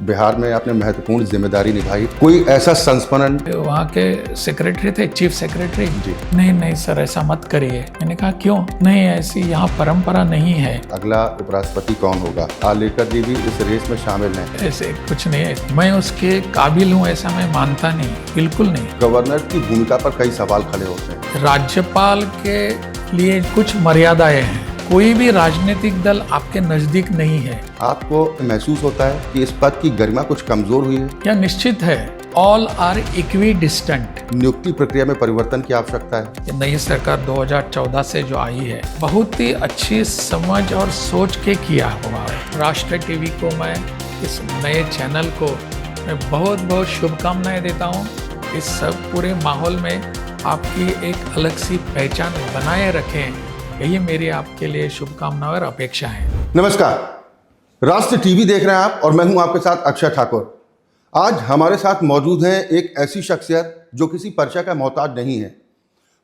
बिहार में आपने महत्वपूर्ण जिम्मेदारी निभाई, कोई ऐसा संस्मरण? वहाँ के सेक्रेटरी थे, चीफ सेक्रेटरी जी। नहीं सर ऐसा मत करिए। मैंने कहा क्यों? नहीं ऐसी यहाँ परंपरा नहीं है। अगला उपराष्ट्रपति कौन होगा? आलेकर जी भी इस रेस में शामिल हैं। ऐसे कुछ नहीं है, मैं उसके काबिल हूँ ऐसा मैं मानता नहीं, बिल्कुल नहीं। गवर्नर की भूमिका पर कई सवाल खड़े होते हैं। राज्यपाल के लिए कुछ मर्यादाएं हैं। कोई भी राजनीतिक दल आपके नजदीक नहीं है। आपको महसूस होता है कि इस पद की गरिमा कुछ कमजोर हुई है? यह निश्चित है, ऑल आर इक्वी डिस्टेंट। नियुक्ति प्रक्रिया में परिवर्तन की आवश्यकता है। ये नई सरकार 2014 से जो आई है बहुत ही अच्छी समझ और सोच के किया हुआ है। राष्ट्र टीवी को मैं, इस नए चैनल को मैं बहुत बहुत शुभकामनाएं देता हूँ। इस सब पूरे माहौल में आपकी एक अलग सी पहचान बनाए रखें, यही मेरी आपके लिए शुभकामना और अपेक्षा है। नमस्कार, राष्ट्र टीवी देख रहे हैं आप और मैं हूं आपके साथ अक्षय ठाकुर। आज हमारे साथ मौजूद हैं एक ऐसी शख्सियत जो किसी परिचय का मोहताज नहीं है।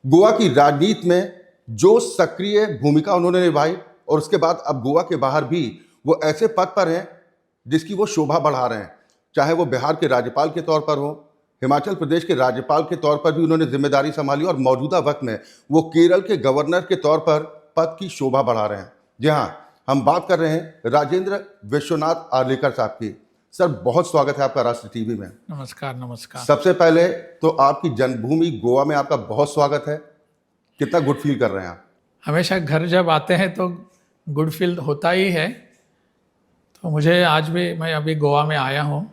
गोवा की राजनीति में जो सक्रिय भूमिका उन्होंने निभाई और उसके बाद अब गोवा के बाहर भी वो ऐसे पद पर हैं जिसकी वो शोभा बढ़ा रहे हैं। चाहे वो बिहार के राज्यपाल के तौर पर हो, हिमाचल प्रदेश के राज्यपाल के तौर पर भी उन्होंने जिम्मेदारी संभाली और मौजूदा वक्त में वो केरल के गवर्नर के तौर पर पद की शोभा बढ़ा रहे हैं। जी हाँ, हम बात कर रहे हैं राजेंद्र विश्वनाथ आर्लेकर साहब की। सर, बहुत स्वागत है आपका राष्ट्र टीवी में। नमस्कार। नमस्कार। सबसे पहले तो आपकी जन्मभूमि गोवा में आपका बहुत स्वागत है। कितना गुड फील कर रहे हैं आप? हमेशा घर जब आते हैं तो गुड फील होता ही है। तो मुझे आज भी, मैं अभी गोवा में आया हूँ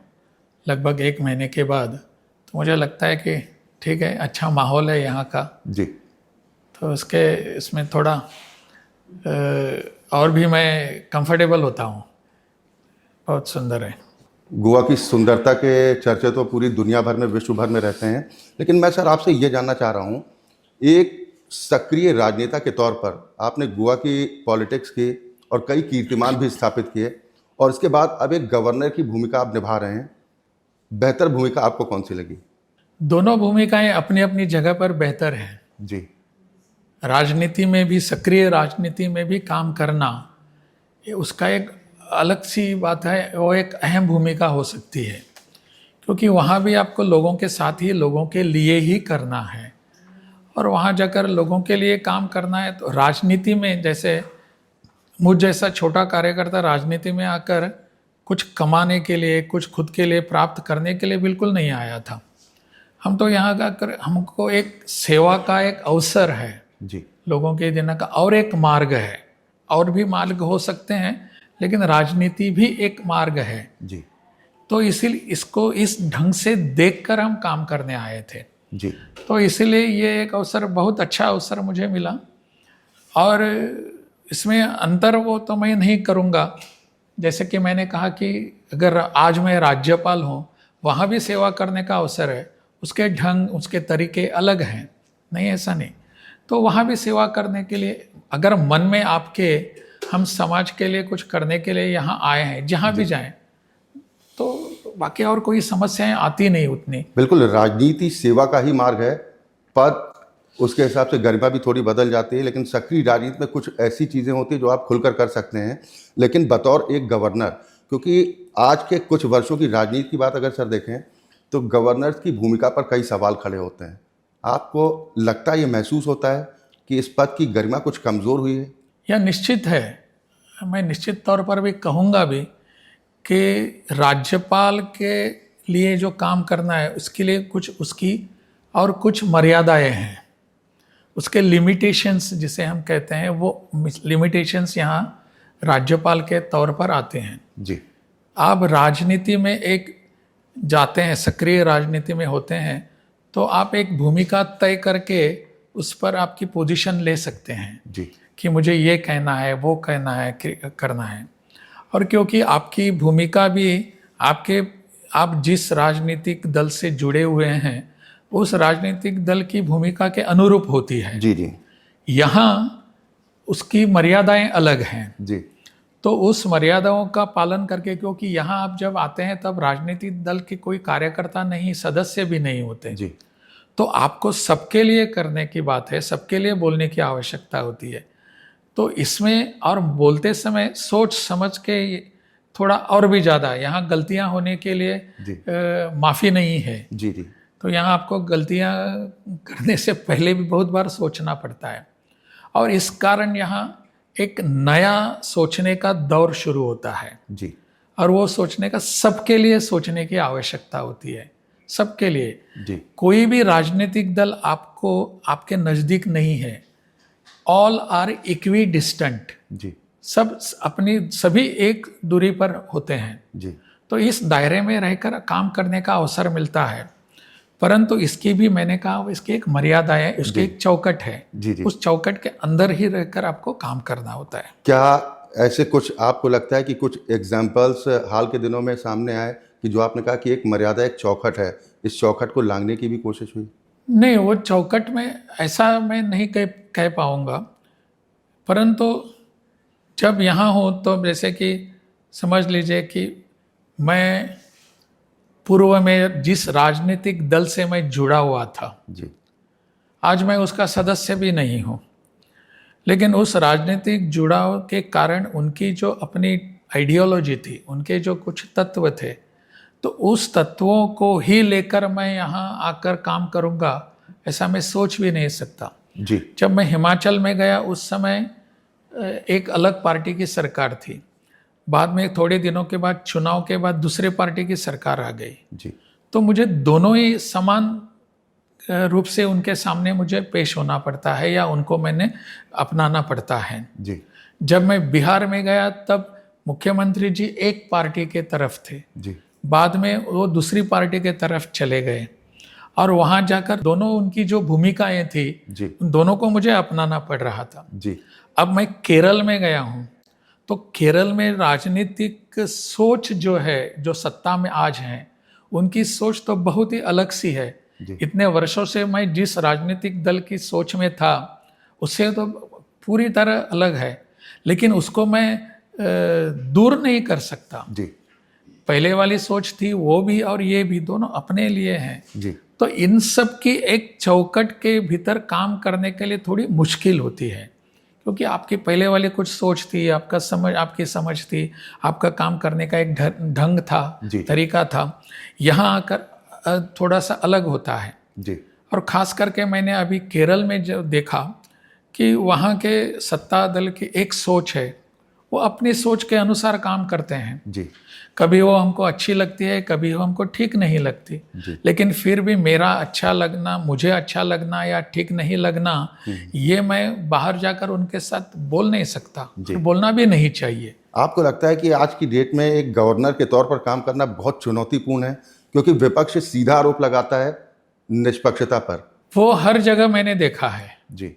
लगभग 1 महीने के बाद, तो मुझे लगता है कि ठीक है, अच्छा माहौल है यहाँ का जी। तो इसमें थोड़ा और भी मैं कंफर्टेबल होता हूँ। बहुत सुंदर है। गोवा की सुंदरता के चर्चे तो पूरी दुनिया भर में, विश्व भर में रहते हैं, लेकिन मैं सर आपसे ये जानना चाह रहा हूँ, एक सक्रिय राजनेता के तौर पर आपने गोवा की पॉलिटिक्स की और कई कीर्तिमान भी स्थापित किए और इसके बाद अब एक गवर्नर की भूमिका आप निभा रहे हैं। बेहतर भूमिका आपको कौन सी लगी? दोनों भूमिकाएं अपनी अपनी जगह पर बेहतर हैं। जी। राजनीति में भी, सक्रिय राजनीति में भी काम करना, ये उसका एक अलग सी बात है, वो एक अहम भूमिका हो सकती है क्योंकि वहाँ भी आपको लोगों के साथ ही, लोगों के लिए ही करना है और वहाँ जाकर लोगों के लिए काम करना है। तो राजनीति में, जैसे मुझ जैसा छोटा कार्यकर्ता राजनीति में आकर कुछ कमाने के लिए, कुछ खुद के लिए प्राप्त करने के लिए बिल्कुल नहीं आया था। हम तो यहाँ आकर, हमको एक सेवा का एक अवसर है जी। लोगों के देने का, और एक मार्ग है। और भी मार्ग हो सकते हैं लेकिन राजनीति भी एक मार्ग है। जी। तो इसीलिए इसको इस ढंग से देखकर हम काम करने आए थे। जी। तो इसीलिए ये एक अवसर, बहुत अच्छा अवसर मुझे मिला और इसमें अंतर वो तो मैं नहीं करूँगा। जैसे कि मैंने कहा कि अगर आज मैं राज्यपाल हूँ, वहाँ भी सेवा करने का अवसर है, उसके ढंग, उसके तरीके अलग हैं, नहीं ऐसा नहीं। तो वहाँ भी सेवा करने के लिए, अगर मन में आपके, हम समाज के लिए कुछ करने के लिए यहाँ आए हैं, जहाँ भी जाएं, तो बाकी और कोई समस्याएं आती नहीं उतनी। बिल्कुल, राजनीति सेवा का ही मार्ग है। पद उसके हिसाब से गरिमा भी थोड़ी बदल जाती है, लेकिन सक्रिय राजनीति में कुछ ऐसी चीज़ें होती हैं जो आप खुलकर कर सकते हैं। लेकिन बतौर एक गवर्नर, क्योंकि आज के कुछ वर्षों की राजनीति की बात अगर सर देखें तो गवर्नर की भूमिका पर कई सवाल खड़े होते हैं। आपको लगता है, ये महसूस होता है कि इस पद की गरिमा कुछ कमज़ोर हुई है? यह निश्चित है, मैं निश्चित तौर पर भी कहूँगा भी कि राज्यपाल के लिए जो काम करना है उसके लिए कुछ उसकी और कुछ मर्यादाएं हैं, उसके लिमिटेशंस जिसे हम कहते हैं, वो लिमिटेशंस यहाँ राज्यपाल के तौर पर आते हैं। जी। आप राजनीति में एक जाते हैं, सक्रिय राजनीति में होते हैं, तो आप एक भूमिका तय करके उस पर आपकी पोजीशन ले सकते हैं। जी। कि मुझे ये कहना है, वो कहना है, करना है। और क्योंकि आपकी भूमिका भी आप जिस राजनीतिक दल से जुड़े हुए हैं उस राजनीतिक दल की भूमिका के अनुरूप होती है। जी। जी। यहाँ उसकी मर्यादाएं अलग हैं। जी। तो उस मर्यादाओं का पालन करके, क्योंकि यहाँ आप जब आते हैं तब राजनीतिक दल के कोई कार्यकर्ता नहीं, सदस्य भी नहीं होते। जी। तो आपको सबके लिए करने की बात है, सबके लिए बोलने की आवश्यकता होती है। तो इसमें और बोलते समय सोच समझ के थोड़ा और भी ज़्यादा, यहाँ गलतियाँ होने के लिए जी माफ़ी नहीं है। जी जी तो यहाँ आपको गलतियाँ करने से पहले भी बहुत बार सोचना पड़ता है, और इस कारण यहाँ एक नया सोचने का दौर शुरू होता है, जी और वो सोचने का सबके लिए सोचने की आवश्यकता होती है, सबके लिए। जी कोई भी राजनीतिक दल आपको आपके नज़दीक नहीं है, ऑल आर इक्वी डिस्टेंट, जी सब अपनी सभी एक दूरी पर होते हैं। जी तो इस दायरे में रहकर काम करने का अवसर मिलता है, परंतु इसकी भी, मैंने कहा, इसकी एक मर्यादा है, इसकी एक चौकट है। जी जी। उस चौकट के अंदर ही रहकर आपको काम करना होता है। क्या ऐसे कुछ आपको लगता है कि कुछ एग्जाम्पल्स हाल के दिनों में सामने आए कि जो आपने कहा कि एक मर्यादा, एक चौखट है, इस चौखट को लांघने की भी कोशिश हुई? नहीं, वो चौकट में ऐसा मैं नहीं कह पाऊँगा, परंतु जब यहाँ हो तो जैसे कि समझ लीजिए कि मैं पूर्व में जिस राजनीतिक दल से मैं जुड़ा हुआ था, जी आज मैं उसका सदस्य भी नहीं हूँ, लेकिन उस राजनीतिक जुड़ाव के कारण उनकी जो अपनी आइडियोलॉजी थी, उनके जो कुछ तत्व थे, तो उस तत्वों को ही लेकर मैं यहाँ आकर काम करूँगा, ऐसा मैं सोच भी नहीं सकता। जी जब मैं हिमाचल में गया उस समय एक अलग पार्टी की सरकार थी, बाद में थोड़े दिनों के बाद, चुनाव के बाद, दूसरे पार्टी की सरकार आ गई, जी तो मुझे दोनों ही समान रूप से उनके सामने मुझे पेश होना पड़ता है, या उनको मैंने अपनाना पड़ता है। जी जब मैं बिहार में गया तब मुख्यमंत्री जी एक पार्टी के तरफ थे, जी बाद में वो दूसरी पार्टी के तरफ चले गए, और वहाँ जाकर दोनों उनकी जो भूमिकाएं थी, जी उन दोनों को मुझे अपनाना पड़ रहा था। जी अब मैं केरल में गया हूँ, तो केरल में राजनीतिक सोच जो है, जो सत्ता में आज हैं, उनकी सोच तो बहुत ही अलग सी है। जी। इतने वर्षों से मैं जिस राजनीतिक दल की सोच में था, उससे तो पूरी तरह अलग है, लेकिन उसको मैं दूर नहीं कर सकता। जी पहले वाली सोच थी, वो भी और ये भी, दोनों अपने लिए हैं। जी तो इन सब की एक चौकट के भीतर काम करने के लिए थोड़ी मुश्किल होती है, क्योंकि आपकी पहले वाली कुछ सोच थी, आपकी समझ थी, आपका काम करने का एक ढंग था, जी। तरीका था। यहाँ आकर थोड़ा सा अलग होता है। जी और ख़ास करके मैंने अभी केरल में जो देखा कि वहाँ के सत्ता दल की एक सोच है, वो अपनी सोच के अनुसार काम करते हैं। जी कभी वो हमको अच्छी लगती है, कभी वो हमको ठीक नहीं लगती, जी। लेकिन फिर भी मेरा अच्छा लगना, मुझे अच्छा लगना या ठीक नहीं लगना, ये मैं बाहर जाकर उनके साथ बोल नहीं सकता, और बोलना भी नहीं चाहिए। आपको लगता है कि आज की डेट में एक गवर्नर के तौर पर काम करना बहुत चुनौतीपूर्ण है, क्योंकि विपक्ष सीधा आरोप लगाता है निष्पक्षता पर? वो हर जगह मैंने देखा है। जी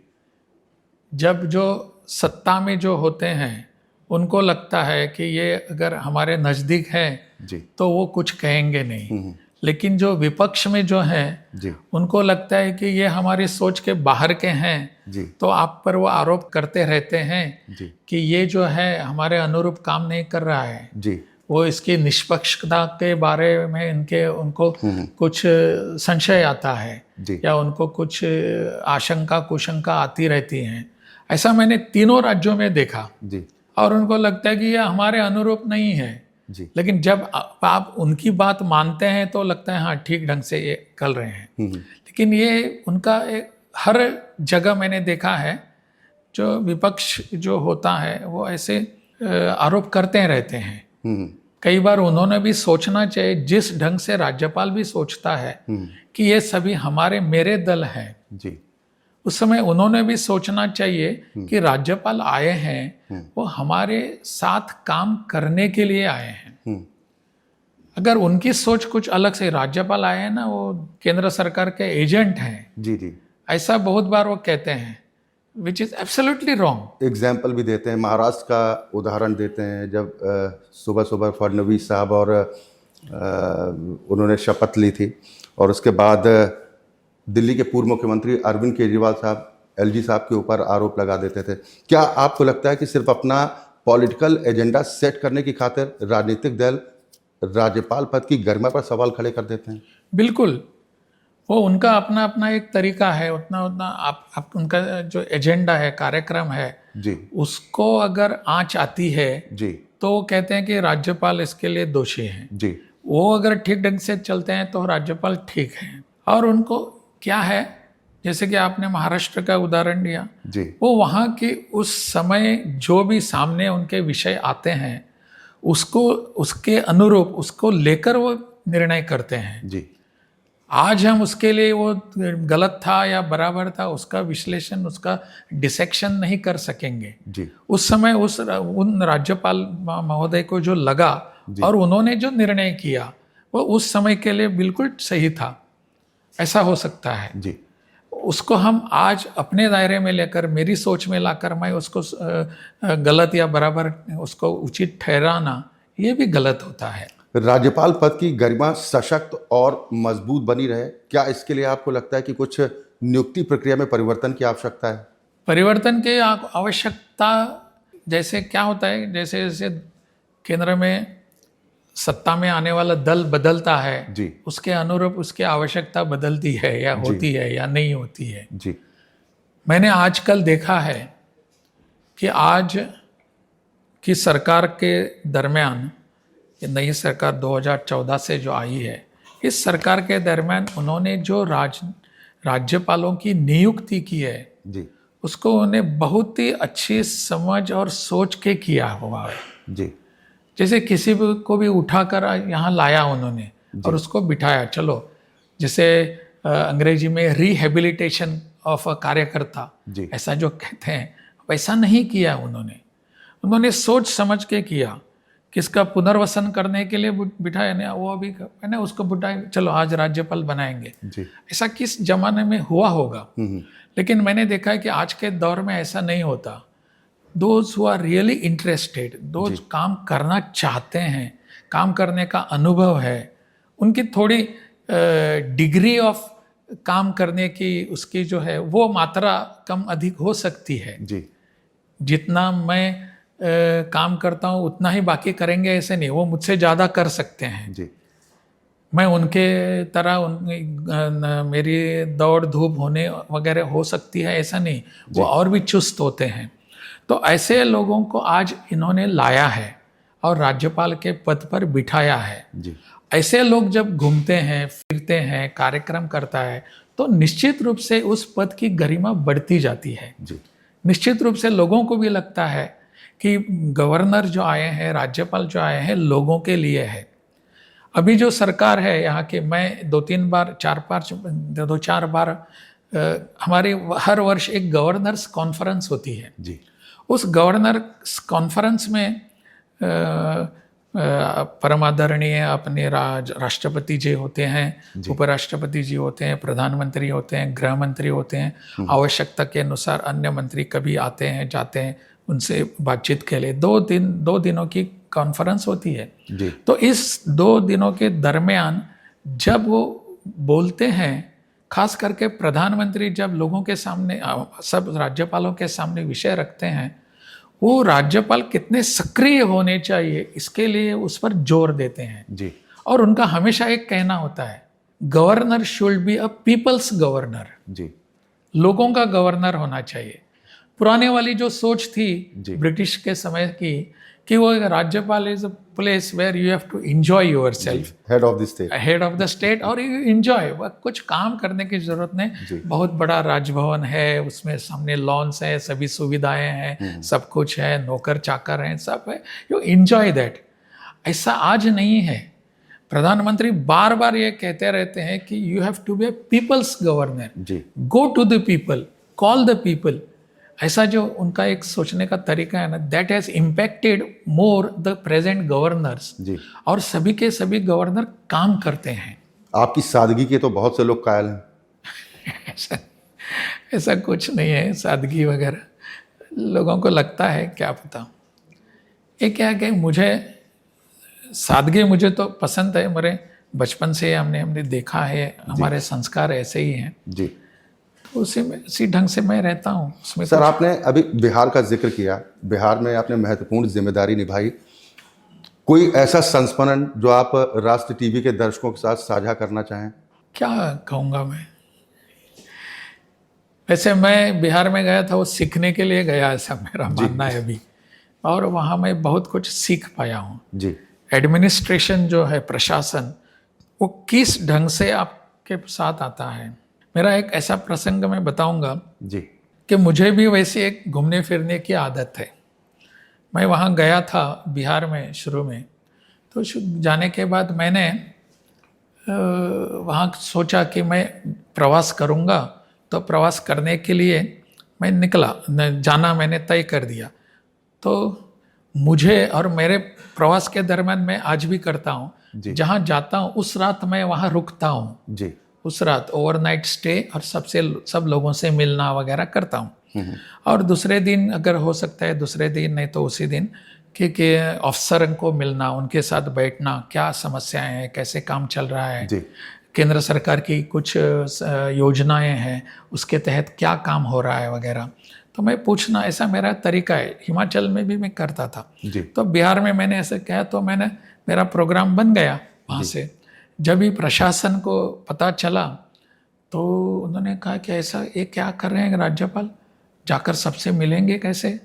जब जो सत्ता में जो होते हैं, उनको लगता है कि ये अगर हमारे नज़दीक है जी तो वो कुछ कहेंगे नहीं, लेकिन जो विपक्ष में जो हैं, जी उनको लगता है कि ये हमारी सोच के बाहर के हैं, जी तो आप पर वो आरोप करते रहते हैं जी कि ये जो है हमारे अनुरूप काम नहीं कर रहा है। जी वो इसकी निष्पक्षता के बारे में उनको कुछ संशय आता है, जी या उनको कुछ आशंका कुशंका आती रहती हैं। ऐसा मैंने तीनों राज्यों में देखा, जी और उनको लगता है कि ये हमारे अनुरूप नहीं है, जी लेकिन जब आप उनकी बात मानते हैं तो लगता है हाँ, ठीक ढंग से ये कर रहे हैं। लेकिन ये उनका हर जगह मैंने देखा है, जो विपक्ष जो होता है वो ऐसे आरोप करते रहते हैं। कई बार उन्होंने भी सोचना चाहिए, जिस ढंग से राज्यपाल भी सोचता है कि ये सभी हमारे मेरे दल हैं, जी उस समय उन्होंने भी सोचना चाहिए कि राज्यपाल आए हैं, वो हमारे साथ काम करने के लिए आए हैं। अगर उनकी सोच कुछ अलग से, राज्यपाल आए हैं ना, वो केंद्र सरकार के एजेंट हैं, जी जी ऐसा बहुत बार वो कहते हैं, which is absolutely wrong. Example भी देते हैं, महाराष्ट्र का उदाहरण देते हैं, जब सुबह सुबह फडणवीस साहब और उन्होंने शपथ ली थी, और उसके बाद दिल्ली के पूर्व मुख्यमंत्री अरविंद केजरीवाल साहब एलजी साहब के ऊपर आरोप लगा देते थे। क्या आपको लगता है कि सिर्फ अपना पॉलिटिकल एजेंडा सेट करने की खातिर राजनीतिक दल राज्यपाल पद की गरिमा पर सवाल खड़े कर देते हैं? बिल्कुल, वो उनका अपना अपना एक तरीका है, उतना उतना आप उनका जो एजेंडा है, कार्यक्रम है, जी उसको अगर आँच आती है जी तो कहते हैं कि राज्यपाल इसके लिए दोषी हैं। जी वो अगर ठीक ढंग से चलते हैं तो राज्यपाल ठीक है। और उनको क्या है, जैसे कि आपने महाराष्ट्र का उदाहरण दिया, जी वो वहाँ की उस समय जो भी सामने उनके विषय आते हैं उसको उसके अनुरूप उसको लेकर वो निर्णय करते हैं। जी आज हम उसके लिए वो गलत था या बराबर था उसका विश्लेषण, उसका डिसेक्शन नहीं कर सकेंगे। जी उस समय उन राज्यपाल महोदय को जो लगा और उन्होंने जो निर्णय किया वो उस समय के लिए बिल्कुल सही था, ऐसा हो सकता है। जी उसको हम आज अपने दायरे में लेकर, मेरी सोच में लाकर मैं उसको गलत या बराबर उसको उचित ठहराना, ये भी गलत होता है। राज्यपाल पद की गरिमा सशक्त और मजबूत बनी रहे, क्या इसके लिए आपको लगता है कि कुछ नियुक्ति प्रक्रिया में परिवर्तन की आवश्यकता है? परिवर्तन की आवश्यकता जैसे क्या होता है, जैसे जैसे केंद्र में सत्ता में आने वाला दल बदलता है जी उसके अनुरूप उसकी आवश्यकता बदलती है या होती है या नहीं होती है। जी मैंने आजकल देखा है कि आज की सरकार के दरमियान, ये नई सरकार 2014 से जो आई है, इस सरकार के दरमियान उन्होंने जो राज्यपालों की नियुक्ति की है जी उसको उन्हें बहुत ही अच्छी समझ और सोच के किया हुआ है। जी जैसे किसी को भी उठाकर यहाँ लाया उन्होंने और उसको बिठाया, चलो जैसे अंग्रेजी में रिहेबिलिटेशन ऑफ अ कार्यकर्ता, जी ऐसा जो कहते हैं, वैसा नहीं किया उन्होंने। उन्होंने सोच समझ के किया, किसका पुनर्वसन करने के लिए बिठाया नहीं, वो अभी मैंने उसको बिठाया, चलो आज राज्यपाल बनाएंगे। जी ऐसा किस जमाने में हुआ होगा, लेकिन मैंने देखा है कि आज के दौर में ऐसा नहीं होता। Those who are really interested, those काम करना चाहते हैं, काम करने का अनुभव है, उनकी थोड़ी डिग्री ऑफ काम करने की उसकी जो है वो मात्रा कम अधिक हो सकती है। जी जितना मैं काम करता हूँ उतना ही बाकी करेंगे ऐसे नहीं, वो मुझसे ज़्यादा कर सकते हैं। जी मैं उनके तरह मेरी दौड़ धूप होने वगैरह हो सकती है ऐसा नहीं, वो और भी चुस्त होते हैं। तो ऐसे लोगों को आज इन्होंने लाया है और राज्यपाल के पद पर बिठाया है। जी ऐसे लोग जब घूमते हैं, फिरते हैं, कार्यक्रम करता है, तो निश्चित रूप से उस पद की गरिमा बढ़ती जाती है। जी निश्चित रूप से लोगों को भी लगता है कि गवर्नर जो आए हैं, राज्यपाल जो आए हैं, लोगों के लिए है। अभी जो सरकार है यहाँ के, मैं दो चार बार हमारी हर वर्ष एक गवर्नर्स कॉन्फ्रेंस होती है। जी उस गवर्नर्स कॉन्फ्रेंस में परमादरणीय अपने राष्ट्रपति जी होते हैं, उपराष्ट्रपति जी होते हैं, प्रधानमंत्री होते हैं, गृह मंत्री होते हैं, आवश्यकता के अनुसार अन्य मंत्री कभी आते हैं जाते हैं, उनसे बातचीत के लिए 2 दिनों की कॉन्फ्रेंस होती है। जी तो इस 2 दिनों के दरमियान जब वो बोलते हैं, खास करके प्रधानमंत्री जब लोगों के सामने, सब राज्यपालों के सामने विषय रखते हैं, वो राज्यपाल कितने सक्रिय होने चाहिए इसके लिए उस पर जोर देते हैं। जी और उनका हमेशा एक कहना होता है, governor should be a people's governor, जी लोगों का गवर्नर होना चाहिए। पुराने वाली जो सोच थी ब्रिटिश के समय की कि वो राज्यपाल is a place where you have to enjoy yourself, head of the state, head of the state, और यू एंजॉय, कुछ काम करने की जरूरत नहीं। बहुत बड़ा राजभवन है, उसमें सामने लॉन्स है, सभी सुविधाएं हैं, सब कुछ है, नौकर चाकर हैं, सब है, यू एंजॉय दैट। ऐसा आज नहीं है। प्रधानमंत्री बार बार ये कहते रहते हैं कि you have to be a people's governor, go to the people, call the people. ऐसा जो उनका एक सोचने का तरीका है ना, that has impacted more the present governors. और सभी के सभी गवर्नर काम करते हैं। आपकी सादगी के तो बहुत से लोग कायल हैं। ऐसा कुछ नहीं है, सादगी वगैरह लोगों को लगता है, क्या पता। ये क्या है कि मुझे सादगी मुझे तो पसंद है, मेरे बचपन से हमने देखा है, हमारे संस्कार ऐसे ही हैं जी। उसी ढंग से मैं रहता हूँ उसमें। सर, आपने अभी बिहार का जिक्र किया, बिहार में आपने महत्वपूर्ण जिम्मेदारी निभाई। कोई ऐसा संस्मरण जो आप राष्ट्र टीवी के दर्शकों के साथ साझा करना चाहें? क्या कहूँगा मैं, वैसे मैं बिहार में गया था वो सीखने के लिए गया, ऐसा मेरा मानना है अभी। और वहाँ मैं बहुत कुछ सीख पाया हूँ। जी एडमिनिस्ट्रेशन जो है, प्रशासन, वो किस ढंग से आपके साथ आता है। मेरा एक ऐसा प्रसंग मैं बताऊंगा जी कि मुझे भी वैसी एक घूमने फिरने की आदत है। मैं वहाँ गया था बिहार में शुरू में, तो जाने के बाद मैंने वहाँ सोचा कि मैं प्रवास करूँगा, तो प्रवास करने के लिए मैं निकला, जाना मैंने तय कर दिया। तो मुझे और मेरे प्रवास के दरम्यान मैं आज भी करता हूँ, जहाँ जाता हूँ उस रात मैं वहाँ रुकता हूँ, जी उस रात ओवरनाइट स्टे, और सब लोगों से मिलना वगैरह करता हूँ। और दूसरे दिन अगर हो सकता है दूसरे दिन, नहीं तो उसी दिन कि अफसर को मिलना, उनके साथ बैठना, क्या समस्याएं हैं, कैसे काम चल रहा है, जी केंद्र सरकार की कुछ योजनाएं हैं उसके तहत क्या काम हो रहा है वगैरह, तो मैं पूछना, ऐसा मेरा तरीका है। हिमाचल में भी मैं करता था, जी तो बिहार में मैंने ऐसे कहा, तो मेरा प्रोग्राम बन गया वहाँ से। जब भी प्रशासन को पता चला तो उन्होंने कहा कि ऐसा ये क्या कर रहे हैं राज्यपाल, जाकर सबसे मिलेंगे कैसे।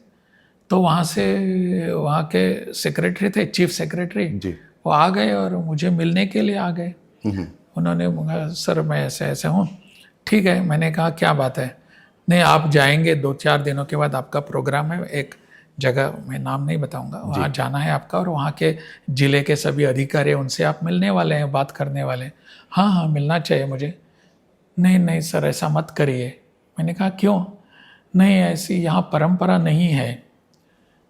तो वहाँ के सेक्रेटरी थे, चीफ सेक्रेटरी, जी वो आ गए और मुझे मिलने के लिए आ गए। उन्होंने कहा सर मैं ऐसे ऐसे हूँ। ठीक है, मैंने कहा क्या बात है। नहीं, आप जाएंगे 2-4 दिनों के बाद, आपका प्रोग्राम है एक जगह, मैं नाम नहीं बताऊंगा, वहाँ जाना है आपका, और वहाँ के ज़िले के सभी अधिकारी, उनसे आप मिलने वाले हैं, बात करने वाले हैं। हाँ हाँ मिलना चाहिए मुझे। नहीं नहीं सर ऐसा मत करिए। मैंने कहा क्यों। नहीं ऐसी यहाँ परंपरा नहीं है।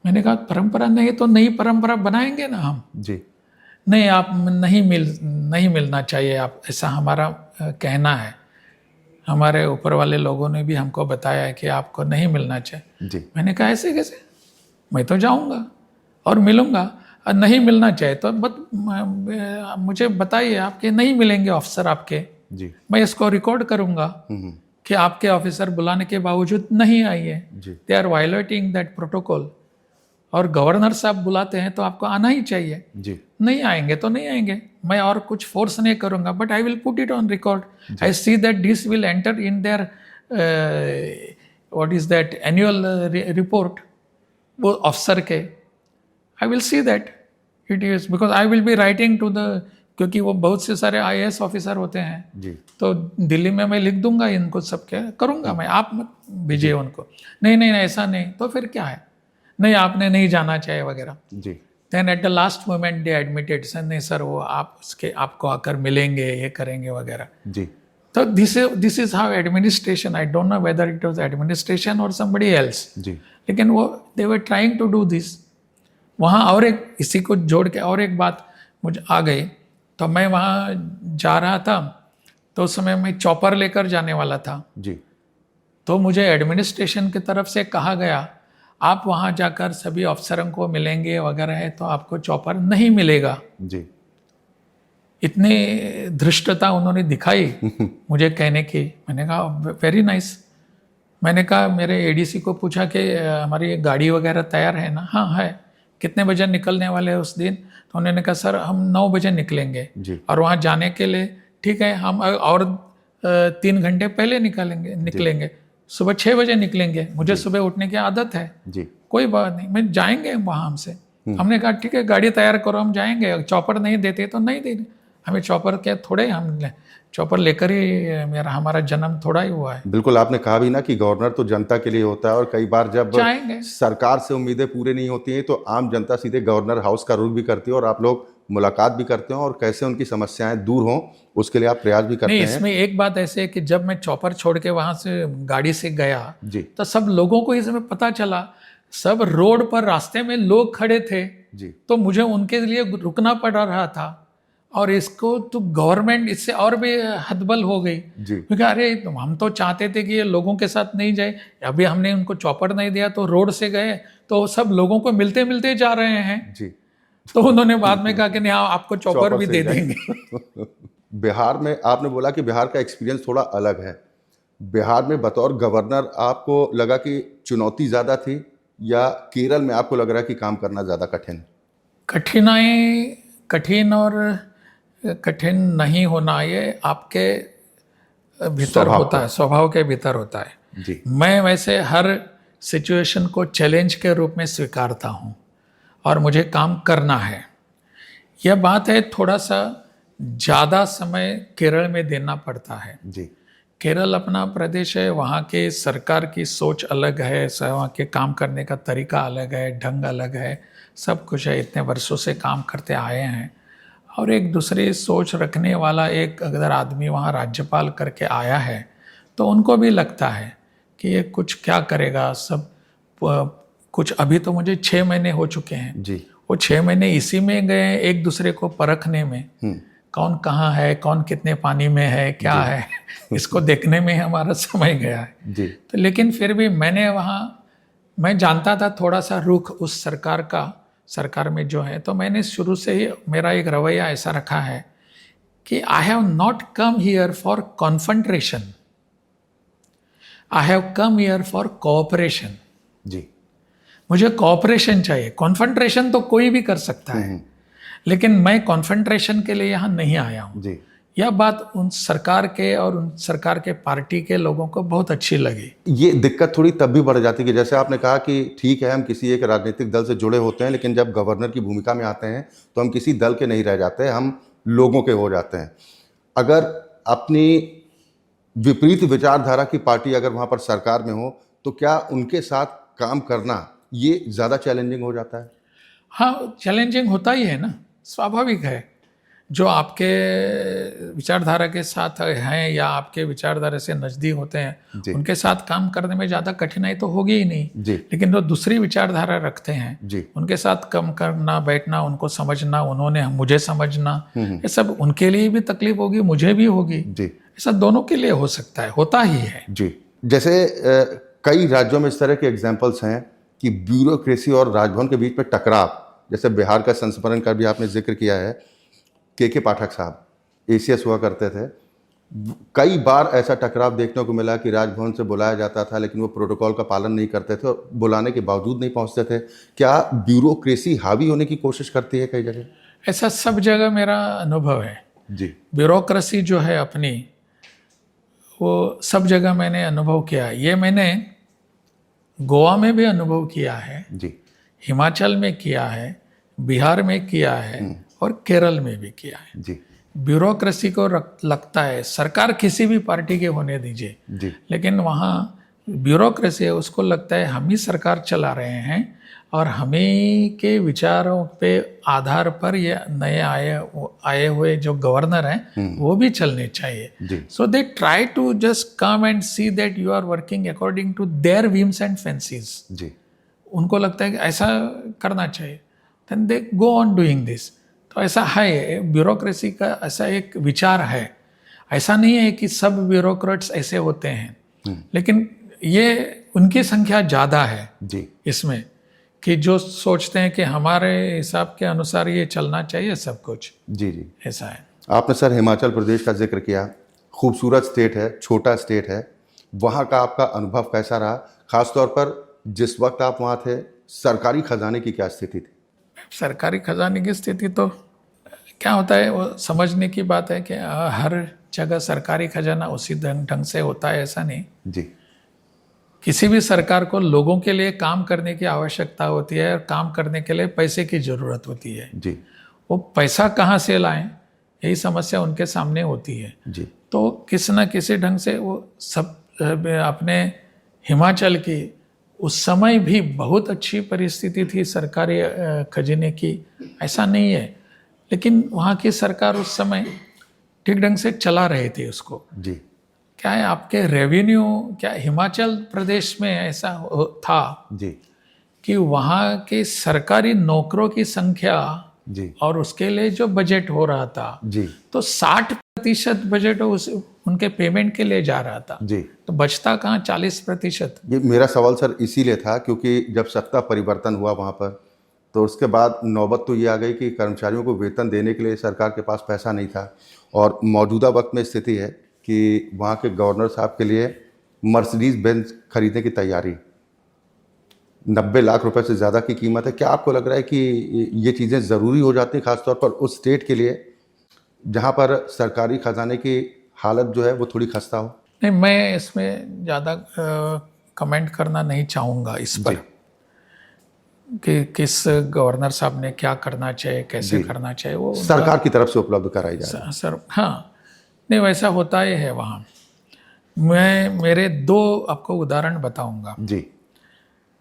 मैंने कहा परंपरा नहीं तो नई परंपरा बनाएंगे ना हम। जी नहीं आप नहीं मिलना चाहिए आप, ऐसा हमारा कहना है। हमारे ऊपर वाले लोगों ने भी हमको बताया है कि आपको नहीं मिलना चाहिए। जी मैंने कहा ऐसे कैसे, मैं तो जाऊंगा और मिलूंगा, और नहीं मिलना चाहिए तो मुझे बताइए, आपके नहीं मिलेंगे ऑफिसर आपके, जी मैं इसको रिकॉर्ड करूंगा कि आपके ऑफिसर बुलाने के बावजूद नहीं आई है, they are violating that protocol. और गवर्नर साहब बुलाते हैं तो आपको आना ही चाहिए। जी नहीं आएंगे तो नहीं आएंगे, मैं और कुछ फोर्स नहीं करूंगा, but I will put it on record. I see that this will enter in there what is that annual report, वो अफसर के, I will see that it is, because I will be writing to the, क्योंकि वो बहुत से सारे IAS officer होते हैं, जी तो दिल्ली में मैं लिख दूंगा इनको, सबके करूंगा मैं, आप मत भेजिए उनको। नहीं नहीं ऐसा नहीं, तो फिर क्या है, नहीं आपने नहीं जाना चाहिए वगैरह। जी then at the last moment they admitted, sir नहीं सर वो आपको आकर मिलेंगे, ये करेंगे वगैरह। जी तो this is how administration, I don't know whether it was administration और समबडी एल्स, जी लेकिन वो they were trying to do this वहाँ। और एक इसी को जोड़ के और एक बात मुझे आ गई, तो मैं वहाँ जा रहा था, तो उस समय मैं चॉपर लेकर जाने वाला था। जी तो मुझे एडमिनिस्ट्रेशन की तरफ से कहा गया, आप वहाँ जाकर सभी अफसरों को मिलेंगे वगैरह है, तो आपको चॉपर नहीं मिलेगा। जी इतनी धृष्टता उन्होंने दिखाई मुझे कहने की। मैंने कहा वेरी नाइस। मैंने कहा मेरे ADC को पूछा कि हमारी गाड़ी वगैरह तैयार है ना। हाँ है। कितने बजे निकलने वाले हैं उस दिन। तो उन्होंने कहा सर हम 9 बजे निकलेंगे, और वहाँ जाने के लिए ठीक है हम और 3 घंटे पहले निकलेंगे, सुबह 6 बजे निकलेंगे। मुझे सुबह उठने की आदत है जी कोई बात नहीं, मैं जाएंगे वहाँ हमसे। हमने कहा ठीक है गाड़ी तैयार करो हम जाएंगे। चॉपर नहीं देते तो नहीं देंगे, हमें चॉपर के थोड़े हम चॉपर लेकर ही हमारा जन्म थोड़ा ही हुआ है। बिल्कुल, आपने कहा भी ना कि गवर्नर तो जनता के लिए होता है, और कई बार जब जाएंगे सरकार से उम्मीदें पूरी नहीं होती हैं तो आम जनता सीधे गवर्नर हाउस का रुख भी करती है, और आप लोग मुलाकात भी करते हैं और कैसे उनकी समस्याएं दूर हों उसके लिए आप प्रयास भी करते नहीं। हैं। इसमें एक बात ऐसे है कि जब मैं चॉपर छोड़ के वहाँ से गाड़ी से गया जी तो सब लोगों को इसमें पता चला, सब रोड पर रास्ते में लोग खड़े थे, जी तो मुझे उनके लिए रुकना पड़ रहा था। और इसको तो गवर्नमेंट इससे और भी हदबल हो गई, जी क्योंकि अरे हम तो चाहते थे कि ये लोगों के साथ नहीं जाए, अभी हमने उनको चॉपर नहीं दिया तो रोड से गए, तो सब लोगों को मिलते मिलते जा रहे हैं। जी तो उन्होंने बाद में कहा कि नहीं आपको चॉपर भी से दे जाएंगे। देंगे। बिहार में आपने बोला कि बिहार का एक्सपीरियंस थोड़ा अलग है। बिहार में बतौर गवर्नर आपको लगा कि चुनौती ज़्यादा थी, या केरल में आपको लग रहा है कि काम करना ज़्यादा कठिन? कठिनाई कठिन और कठिन नहीं होना, ये आपके भीतर होता है, स्वभाव के भीतर होता है। जी मैं वैसे हर सिचुएशन को चैलेंज के रूप में स्वीकारता हूँ। और मुझे काम करना है। यह बात है, थोड़ा सा ज़्यादा समय केरल में देना पड़ता है। जी केरल अपना प्रदेश है, वहाँ के सरकार की सोच अलग है, वहाँ के काम करने का तरीका अलग है, ढंग अलग है, सब कुछ है। इतने वर्षों से काम करते आए हैं और एक दूसरी सोच रखने वाला एक अगर आदमी वहाँ राज्यपाल करके आया है तो उनको भी लगता है कि ये कुछ क्या करेगा सब कुछ। अभी तो मुझे 6 महीने हो चुके हैं, जी वो 6 महीने इसी में गए एक दूसरे को परखने में, कौन कहाँ है, कौन कितने पानी में है, क्या है, इसको देखने में हमारा समय गया है। जी तो लेकिन फिर भी मैंने वहाँ, मैं जानता था थोड़ा सा रुख उस सरकार में जो है, तो मैंने शुरू से ही मेरा एक रवैया ऐसा रखा है कि I have not come here for confrontation, I have come here for cooperation. जी मुझे कोऑपरेशन चाहिए, कॉन्फ्रंट्रेशन तो कोई भी कर सकता है, लेकिन मैं कॉन्फ्रंट्रेशन के लिए यहाँ नहीं आया हूँ। जी यह बात उन सरकार के और उन सरकार के पार्टी के लोगों को बहुत अच्छी लगी। ये दिक्कत थोड़ी तब भी बढ़ जाती है कि जैसे आपने कहा कि ठीक है हम किसी एक राजनीतिक दल से जुड़े होते हैं, लेकिन जब गवर्नर की भूमिका में आते हैं तो हम किसी दल के नहीं रह जाते, हम लोगों के हो जाते हैं। अगर अपनी विपरीत विचारधारा की पार्टी अगर वहाँ पर सरकार में हो तो क्या उनके साथ काम करना ये ज़्यादा चैलेंजिंग हो जाता है? हाँ, चैलेंजिंग होता ही है ना, स्वाभाविक है। जो आपके विचारधारा के साथ हैं या आपके विचारधारा से नज़दीक होते हैं, जी। उनके साथ काम करने में ज़्यादा कठिनाई तो होगी ही नहीं। जी लेकिन जो दूसरी विचारधारा रखते हैं, जी उनके साथ कम करना, बैठना, उनको समझना, उन्होंने मुझे समझना, ये सब उनके लिए भी तकलीफ होगी, मुझे भी होगी। जी ऐसा दोनों के लिए हो सकता है, होता ही है। जी जैसे कई राज्यों में इस तरह के एग्जाम्पल्स हैं कि ब्यूरोक्रेसी और राजभवन के बीच में टकराव, जैसे बिहार का संस्मरण का भी आपने जिक्र किया है, के पाठक साहब एसीएस हुआ करते थे। कई बार ऐसा टकराव देखने को मिला कि राजभवन से बुलाया जाता था लेकिन वो प्रोटोकॉल का पालन नहीं करते थे और बुलाने के बावजूद नहीं पहुंचते थे। क्या ब्यूरोक्रेसी हावी होने की कोशिश करती है कई जगह? ऐसा सब जगह मेरा अनुभव है। जी ब्यूरोक्रेसी जो है अपनी, वो सब जगह मैंने अनुभव किया है। ये मैंने गोवा में भी अनुभव किया है, जी हिमाचल में किया है, बिहार में किया है और केरल में भी किया है। जी ब्यूरोक्रेसी को लगता है सरकार किसी भी पार्टी के होने दीजिए, जी लेकिन वहाँ ब्यूरोक्रेसी है, उसको लगता है हम ही सरकार चला रहे हैं और हमें के विचारों पे आधार पर ये नए आए हुए जो गवर्नर हैं वो भी चलने चाहिए। So they try to just come and see that you are working according to their whims and fancies. जी उनको लगता है कि ऐसा करना चाहिए, then they go on doing this. तो ऐसा है, ब्यूरोक्रेसी का ऐसा एक विचार है। ऐसा नहीं है कि सब ब्यूरोक्रेट्स ऐसे होते हैं, लेकिन ये उनकी संख्या ज़्यादा है जी इसमें, कि जो सोचते हैं कि हमारे हिसाब के अनुसार ये चलना चाहिए सब कुछ। जी जी ऐसा है। आपने सर हिमाचल प्रदेश का जिक्र किया, खूबसूरत स्टेट है, छोटा स्टेट है, वहाँ का आपका अनुभव कैसा रहा? खासतौर पर जिस वक्त आप वहाँ थे, सरकारी खजाने की क्या स्थिति थी? सरकारी खजाने की स्थिति तो क्या होता है, वो समझने की बात है कि हर जगह सरकारी खजाना उसी ढंग से होता है, ऐसा नहीं। जी किसी भी सरकार को लोगों के लिए काम करने की आवश्यकता होती है और काम करने के लिए पैसे की ज़रूरत होती है। जी वो पैसा कहाँ से लाएं, यही समस्या उनके सामने होती है। जी तो किसी न किसी ढंग से वो सब अपने हिमाचल की उस समय भी बहुत अच्छी परिस्थिति थी सरकारी खजाने की, ऐसा नहीं है, लेकिन वहाँ की सरकार उस समय ठीक ढंग से चला रहे थे उसको। जी क्या है, आपके रेवेन्यू, क्या हिमाचल प्रदेश में ऐसा था जी कि वहाँ के सरकारी नौकरों की संख्या जी और उसके लिए जो बजट हो रहा था, जी तो 60% बजट उनके पेमेंट के लिए जा रहा था। जी तो बचता कहाँ 40%। ये मेरा सवाल सर इसीलिए था क्योंकि जब सत्ता परिवर्तन हुआ वहाँ पर, तो उसके बाद नौबत तो ये आ गई कि कर्मचारियों को वेतन देने के लिए सरकार के पास पैसा नहीं था। और मौजूदा वक्त में स्थिति है कि वहाँ के गवर्नर साहब के लिए मर्सिडीज बेंज खरीदने की तैयारी, 90 लाख रुपए से ज़्यादा की कीमत है। क्या आपको लग रहा है कि ये चीज़ें ज़रूरी हो जाती हैं खासतौर पर उस स्टेट के लिए जहाँ पर सरकारी खजाने की हालत जो है वो थोड़ी खस्ता हो? नहीं, मैं इसमें ज़्यादा कमेंट करना नहीं चाहूँगा इस पर। कि किस गवर्नर साहब ने क्या करना चाहिए, कैसे करना चाहिए, वो सरकार की तरफ से उपलब्ध कराई जा रही सर हाँ, नहीं वैसा होता ही है वहाँ। मैं मेरे 2 आपको उदाहरण बताऊंगा। है। जी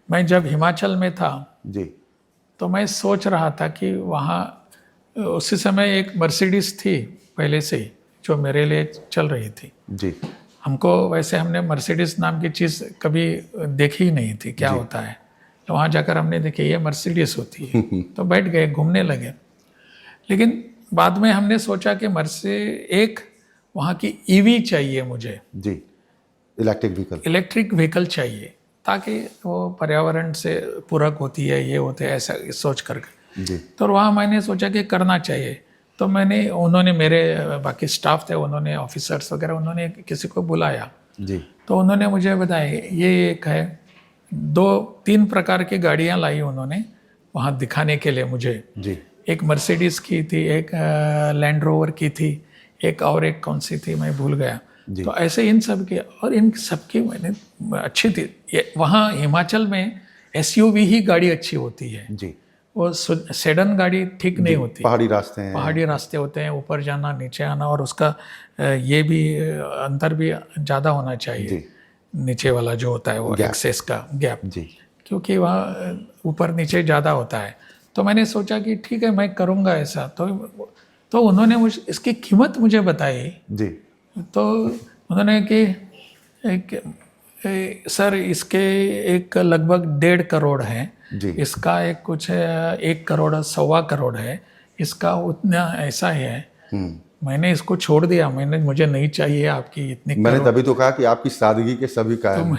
मैं जब हिमाचल में था जी तो मैं सोच रहा था कि वहाँ उसी समय एक मर्सिडीज थी पहले से ही, जो मेरे लिए चल रही थी। जी हमको वैसे हमने मर्सिडीज नाम की चीज़ कभी देखी ही नहीं थी क्या होता है, तो वहाँ जाकर हमने देखी ये मर्सिडीज होती है तो बैठ गए, घूमने लगे। लेकिन बाद में हमने सोचा कि एक वहाँ की ईवी चाहिए मुझे, जी इलेक्ट्रिक व्हीकल। इलेक्ट्रिक व्हीकल चाहिए, ताकि वो पर्यावरण से पूरक होती है, ये होते हैं, ऐसा सोच कर। जी तो वहाँ मैंने सोचा कि करना चाहिए। तो उन्होंने मेरे बाकी स्टाफ थे, उन्होंने ऑफिसर्स वगैरह, उन्होंने किसी को बुलाया। जी तो उन्होंने मुझे बताया ये एक है, 2-3 प्रकार की गाड़ियाँ लाई उन्होंने वहाँ दिखाने के लिए मुझे। जी एक मर्सिडीज़ की थी, एक लैंड रोवर की थी, एक कौन सी थी मैं भूल गया। तो ऐसे इन सब के, और इन सब की मैंने अच्छी थी। वहाँ हिमाचल में एसयूवी ही गाड़ी अच्छी होती है, जी वो सेडन गाड़ी ठीक नहीं होती। पहाड़ी रास्ते हैं। पहाड़ी रास्ते होते हैं, ऊपर जाना नीचे आना, और उसका ये भी अंतर भी ज़्यादा होना चाहिए, नीचे वाला जो होता है वो एक्सेस का गैप, जी क्योंकि वहाँ ऊपर नीचे ज़्यादा होता है। तो मैंने सोचा कि ठीक है मैं करूँगा ऐसा। तो उन्होंने मुझे इसकी कीमत मुझे बताई। जी तो उन्होंने सर इसके एक लगभग 1.5 करोड़ है, जी इसका एक कुछ 1 करोड़ 1.25 करोड़ है, इसका उतना ऐसा ही है। मैंने इसको छोड़ दिया, मुझे नहीं चाहिए आपकी इतनी मैंने तभी तो कहा कि आपकी सादगी के सभी कायम।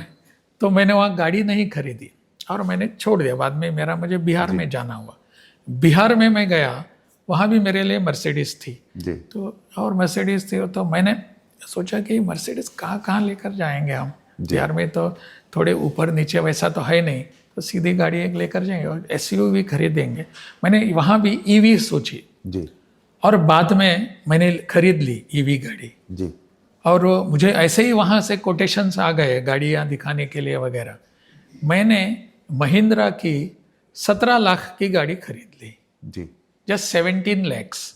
तो मैंने वहाँ गाड़ी नहीं खरीदी और मैंने छोड़ दिया। बाद में मुझे बिहार में जाना हुआ। बिहार में मैं गया, वहाँ भी मेरे लिए मर्सिडीज थी। जी तो और मर्सिडीज थी, तो मैंने सोचा कि मर्सिडीज कहाँ लेकर जाएंगे हम, बिहार में तो थोड़े ऊपर नीचे वैसा तो है नहीं, तो सीधी गाड़ी एक लेकर जाएंगे और एसयूवी खरीदेंगे। मैंने वहाँ भी ईवी सोची, जी और बाद में मैंने खरीद ली ईवी गाड़ी। जी और मुझे ऐसे ही वहाँ से कोटेशंस आ गए गाड़ियाँ दिखाने के लिए वगैरह। मैंने महिंद्रा की 17 लाख की गाड़ी खरीद ली, जी जस्ट 17 lakhs।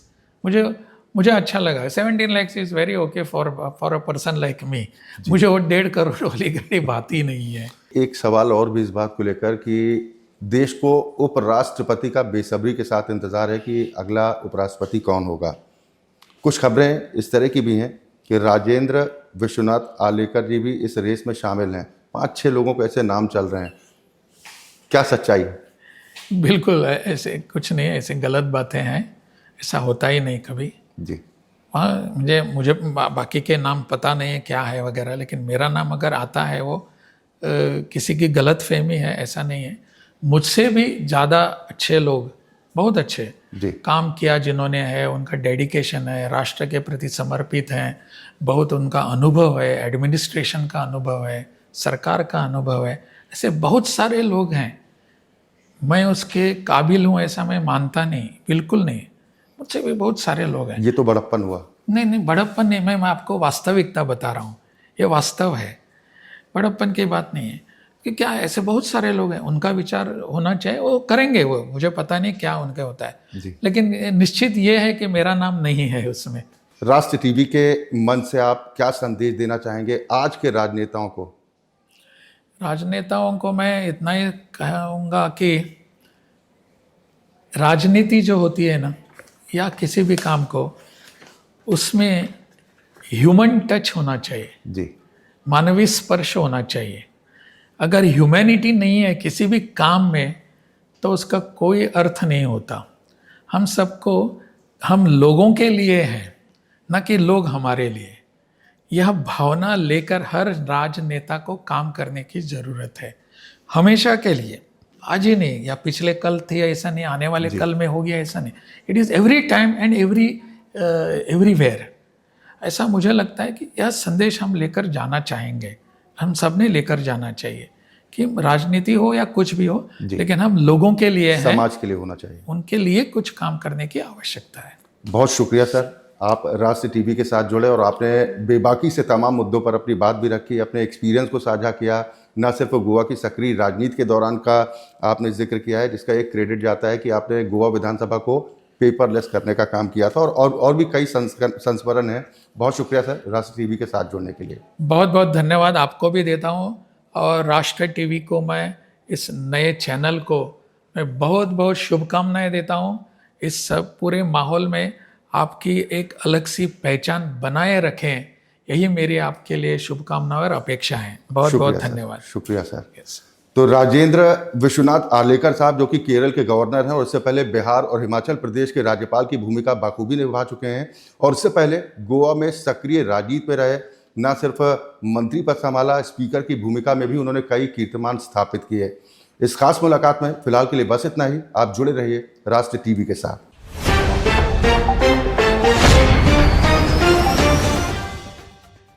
मुझे अच्छा लगा। 17 lakhs is very okay for a person like me. मुझे वो 1.5 करोड़ वाली गाड़ी बात ही नहीं है। एक सवाल और भी इस बात को लेकर कि देश को उपराष्ट्रपति का बेसब्री के साथ इंतजार है कि अगला उपराष्ट्रपति कौन होगा। कुछ खबरें इस तरह की भी हैं कि राजेंद्र विश्वनाथ आलेकर जी भी इस रेस में शामिल हैं। 5-6 लोगों को ऐसे नाम चल रहे हैं, क्या सच्चाई है? बिल्कुल ऐसे कुछ नहीं, ऐसे गलत बातें हैं, ऐसा होता ही नहीं कभी। जी वहाँ मुझे बाकी के नाम पता नहीं है क्या है वगैरह, लेकिन मेरा नाम अगर आता है वो किसी की गलत फहमी है, ऐसा नहीं है। मुझसे भी ज़्यादा अच्छे लोग, बहुत अच्छे काम किया जिन्होंने है, उनका डेडिकेशन है, राष्ट्र के प्रति समर्पित हैं, बहुत उनका अनुभव है, एडमिनिस्ट्रेशन का अनुभव है, सरकार का अनुभव है, ऐसे बहुत सारे लोग हैं। मैं उसके काबिल हूँ ऐसा मैं मानता नहीं, बिल्कुल नहीं। मुझसे भी बहुत सारे लोग हैं। ये तो बड़प्पन हुआ। नहीं, बड़प्पन नहीं, मैं आपको वास्तविकता बता रहा हूँ, ये वास्तव है, बड़प्पन की बात नहीं है। कि क्या ऐसे बहुत सारे लोग हैं, उनका विचार होना चाहिए, वो करेंगे, वो मुझे पता नहीं क्या उनका होता है, लेकिन निश्चित ये है कि मेरा नाम नहीं है उसमें। राष्ट्र टीवी के मन से आप क्या संदेश देना चाहेंगे आज के राजनेताओं को? राजनेताओं को मैं इतना ही कहूँगा कि राजनीति जो होती है ना, या किसी भी काम को, उसमें ह्यूमन टच होना चाहिए, जी मानवीय स्पर्श होना चाहिए। अगर ह्यूमैनिटी नहीं है किसी भी काम में तो उसका कोई अर्थ नहीं होता। हम लोगों के लिए हैं, न कि लोग हमारे लिए। यह भावना लेकर हर राजनेता को काम करने की ज़रूरत है, हमेशा के लिए। आज ही नहीं, या पिछले कल थी ऐसा नहीं, आने वाले कल में हो गया ऐसा नहीं। It is every time and everywhere. ऐसा मुझे लगता है कि यह संदेश हम लेकर जाना चाहेंगे, हम सब ने लेकर जाना चाहिए कि राजनीति हो या कुछ भी हो, लेकिन हम लोगों के लिए हैं, समाज के लिए होना चाहिए, उनके लिए कुछ काम करने की आवश्यकता है। बहुत शुक्रिया सर, आप राष्ट्र टीवी के साथ जुड़े और आपने बेबाकी से तमाम मुद्दों पर अपनी बात भी रखी, अपने एक्सपीरियंस को साझा किया, न सिर्फ गोवा की सक्रिय राजनीति के दौरान का आपने जिक्र किया है, जिसका एक क्रेडिट जाता है कि आपने गोवा विधानसभा को पेपरलेस करने का काम किया था, और भी कई संस्मरण हैं। बहुत शुक्रिया सर राष्ट्र टीवी के साथ जुड़ने के लिए। बहुत बहुत धन्यवाद आपको भी देता हूँ, और राष्ट्र टीवी को मैं इस नए चैनल को मैं बहुत बहुत शुभकामनाएं देता हूँ। इस सब पूरे माहौल में आपकी एक अलग सी पहचान बनाए रखें, यही मेरी आपके लिए शुभकामनाएं और अपेक्षा है। बहुत बहुत धन्यवाद। शुक्रिया सर। तो राजेंद्र विश्वनाथ आर्लेकर साहब, जो कि केरल के गवर्नर हैं और इससे पहले बिहार और हिमाचल प्रदेश के राज्यपाल की भूमिका बाखूबी निभा चुके हैं, और इससे पहले गोवा में सक्रिय राजनीति में रहे। न सिर्फ मंत्री पद संभाला, स्पीकर की भूमिका में भी उन्होंने कई कीर्तिमान स्थापित किए। इस खास मुलाकात में फिलहाल के लिए बस इतना ही। आप जुड़े रहिए राष्ट्र टीवी के साथ।